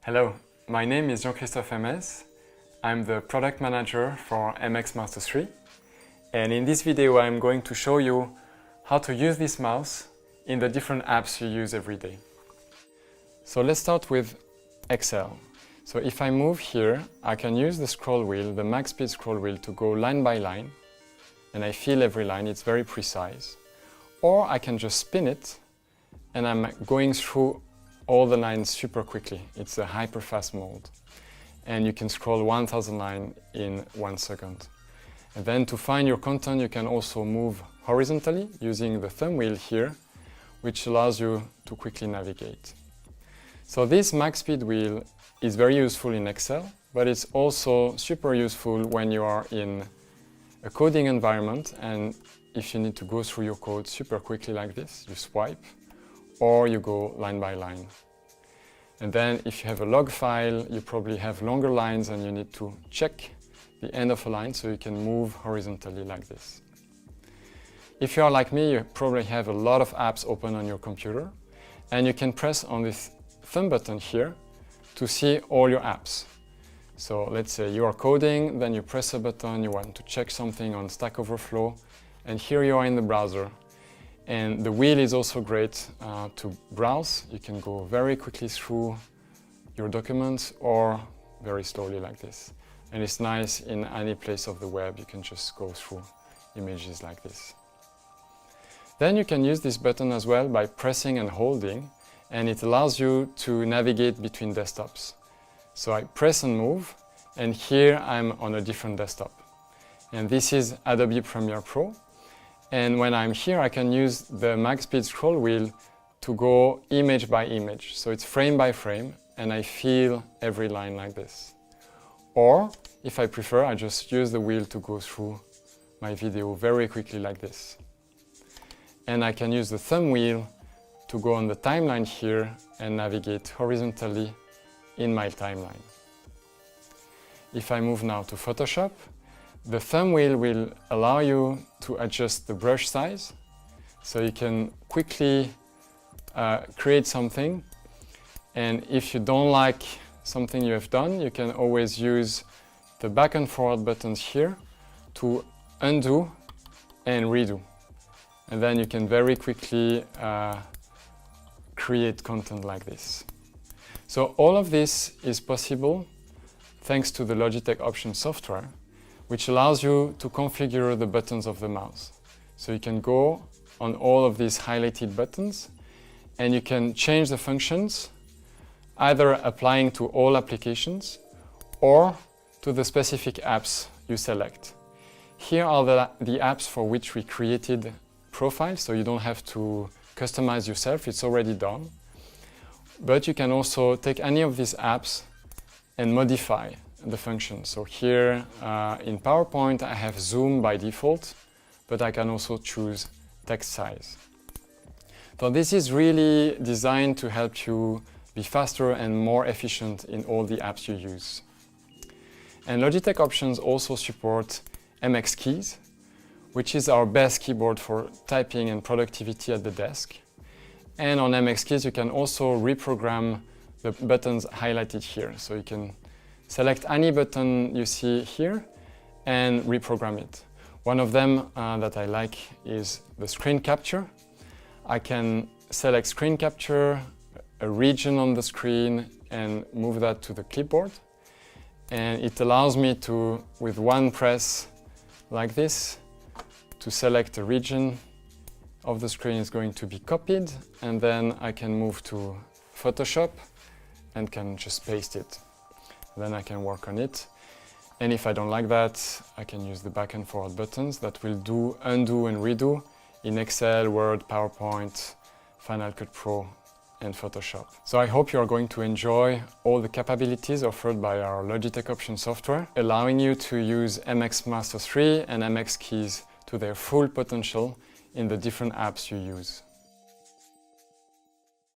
Hello, my name is Jean-Christophe Hermes. I'm the product manager for MX Master 3. And in this video I'm going to show you how to use this mouse in the different apps you use every day. So let's start with Excel. So if I move here, I can use the scroll wheel, the max speed scroll wheel, to go line by line. And I feel every line, it's very precise. Or I can just spin it and I'm going through all the lines super quickly. It's a hyper fast mode. And you can scroll 1000 lines in 1 second. And then to find your content, you can also move horizontally using the thumb wheel here, which allows you to quickly navigate. So this max speed wheel is very useful in Excel, but it's also super useful when you are in a coding environment and if you need to go through your code super quickly like this, you swipe, or you go line by line. And then if you have a log file, you probably have longer lines and you need to check the end of a line so you can move horizontally like this. If you are like me, you probably have a lot of apps open on your computer and you can press on this thumb button here to see all your apps. So let's say you are coding, then you press a button, you want to check something on Stack Overflow, and here you are in the browser. And the wheel is also great to browse. You can go very quickly through your documents or very slowly like this. And it's nice in any place of the web, you can just go through images like this. Then you can use this button as well by pressing and holding, and it allows you to navigate between desktops. So I press and move, and here I'm on a different desktop. And this is Adobe Premiere Pro. And when I'm here, I can use the max speed scroll wheel to go image by image. So it's frame by frame, and I feel every line like this. Or, if I prefer, I just use the wheel to go through my video very quickly like this. And I can use the thumb wheel to go on the timeline here and navigate horizontally in my timeline. If I move now to Photoshop, the thumb wheel will allow you to adjust the brush size, so you can quickly create something. And if you don't like something you have done, you can always use the back and forward buttons here to undo and redo. And then you can very quickly create content like this. So all of this is possible thanks to the Logitech Options software, which allows you to configure the buttons of the mouse. So you can go on all of these highlighted buttons and you can change the functions, either applying to all applications or to the specific apps you select. Here are the apps for which we created profiles, so you don't have to customize yourself, it's already done. But you can also take any of these apps and modify the function. So here in PowerPoint I have zoom by default, but I can also choose text size. So this is really designed to help you be faster and more efficient in all the apps you use. And Logitech Options also support MX Keys, which is our best keyboard for typing and productivity at the desk. And on MX Keys you can also reprogram the buttons highlighted here. So you can select any button you see here and reprogram it. One of them that I like is the screen capture. I can select screen capture, a region on the screen, and move that to the clipboard. And it allows me to, with one press like this, to select a region of the screen is going to be copied, and then I can move to Photoshop and can just paste it. Then I can work on it. And if I don't like that, I can use the back and forward buttons that will do undo and redo in Excel, Word, PowerPoint, Final Cut Pro, and Photoshop. So I hope you are going to enjoy all the capabilities offered by our Logitech Options software, allowing you to use MX Master 3 and MX Keys to their full potential in the different apps you use.